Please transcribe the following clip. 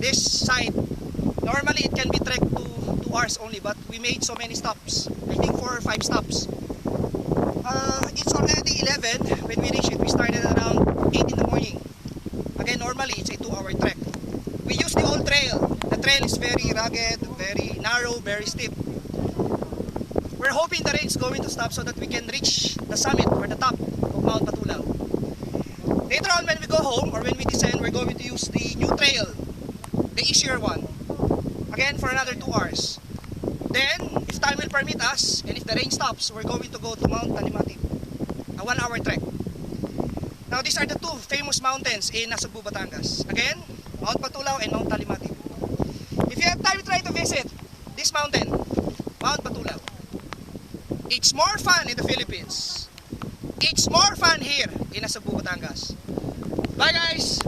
this side. Normally it can be trekked to 2 hours only, but we made so many stops. I think 4 or 5 stops. It's already 11 when we reach it. We started around 8 in the morning. Again, normally it's a 2-hour trek. We use the old trail. The trail is very rugged, very narrow, very steep. We're hoping the rain is going to stop so that we can reach the summit or the top of Mount Patulaw. Later on when we go home or when we descend, we're going to use the new trail, the easier one. Again for another 2 hours. Then, if time will permit us, and if the rain stops, we're going to go to Mount Talimatip. A 1-hour trek. Now these are the two famous mountains in Nasugbu, Batangas. Again, Mount Patulaw and Mount Talimatip. If you have time, try to visit this mountain, Mount Patulaw. It's more fun in the Philippines. It's more fun here in Nasugbu, Batangas. Bye guys!